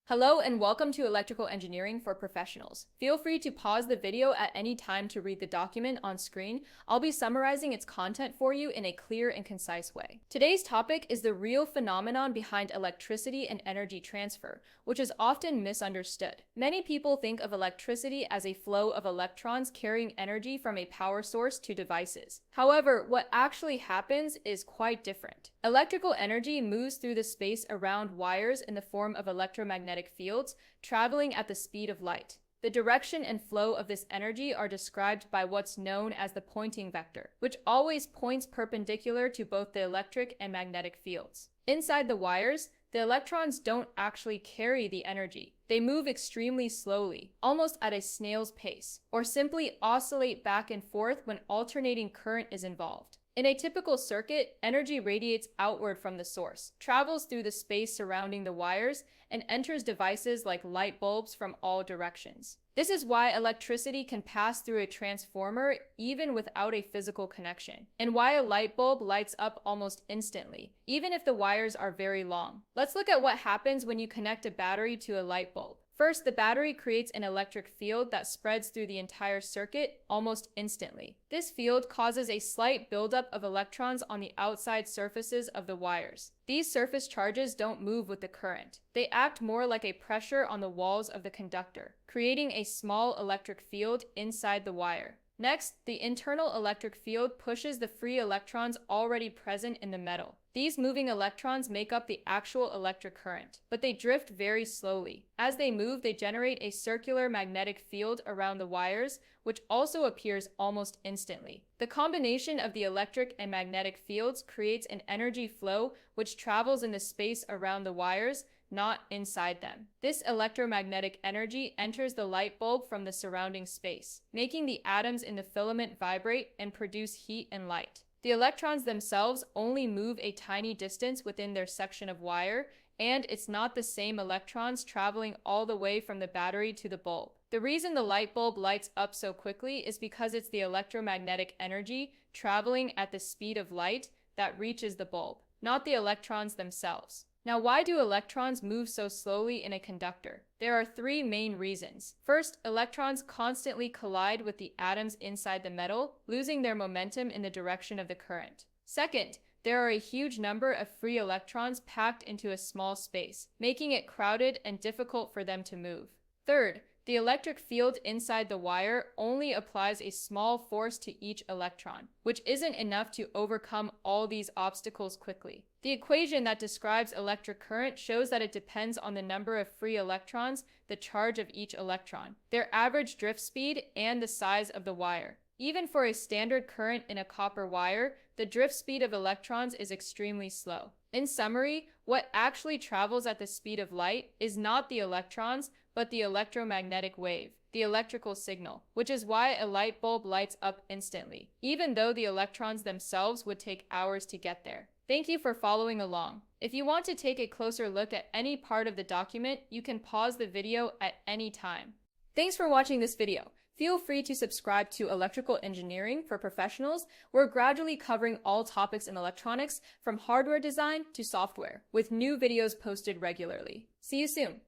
Hello and welcome to Electrical Engineering for Professionals. Feel free to pause the video at any time to read the document on screen. I'll be summarizing its content for you in a clear and concise way. Today's topic is the real phenomenon behind electricity and energy transfer, which is often misunderstood. Many people think of electricity as a flow of electrons carrying energy from a power source to devices. However, what actually happens is quite different. Electrical energy moves through the space around wires in the form of electromagnetic fields traveling at the speed of light. The direction and flow of this energy are described by what's known as the Poynting vector, which always points perpendicular to both the electric and magnetic fields. Inside the wires, the electrons don't actually carry the energy. They move extremely slowly, almost at a snail's pace, or simply oscillate back and forth when alternating current is involved. In a typical circuit, energy radiates outward from the source, travels through the space surrounding the wires, and enters devices like light bulbs from all directions. This is why electricity can pass through a transformer even without a physical connection, and why a light bulb lights up almost instantly, even if the wires are very long. Let's look at what happens when you connect a battery to a light bulb. First, the battery creates an electric field that spreads through the entire circuit almost instantly. This field causes a slight buildup of electrons on the outside surfaces of the wires. These surface charges don't move with the current. They act more like a pressure on the walls of the conductor, creating a small electric field inside the wire. Next, the internal electric field pushes the free electrons already present in the metal. These moving electrons make up the actual electric current, but they drift very slowly. As they move, they generate a circular magnetic field around the wires, which also appears almost instantly. The combination of the electric and magnetic fields creates an energy flow which travels in the space around the wires, not inside them. This electromagnetic energy enters the light bulb from the surrounding space, making the atoms in the filament vibrate and produce heat and light. The electrons themselves only move a tiny distance within their section of wire, and it's not the same electrons traveling all the way from the battery to the bulb. The reason the light bulb lights up so quickly is because it's the electromagnetic energy traveling at the speed of light that reaches the bulb, not the electrons themselves. Now, why do electrons move so slowly in a conductor? There are three main reasons. First, electrons constantly collide with the atoms inside the metal, losing their momentum in the direction of the current. Second, there are a huge number of free electrons packed into a small space, making it crowded and difficult for them to move. Third, the electric field inside the wire only applies a small force to each electron, which isn't enough to overcome all these obstacles quickly. The equation that describes electric current shows that it depends on the number of free electrons, the charge of each electron, their average drift speed, and the size of the wire. Even for a standard current in a copper wire, the drift speed of electrons is extremely slow. In summary, what actually travels at the speed of light is not the electrons, but the electromagnetic wave, the electrical signal, which is why a light bulb lights up instantly, even though the electrons themselves would take hours to get there. Thank you for following along. If you want to take a closer look at any part of the document, you can pause the video at any time. Thanks for watching this video. Feel free to subscribe to Electrical Engineering for Professionals. We're gradually covering all topics in electronics, from hardware design to software, with new videos posted regularly. See you soon.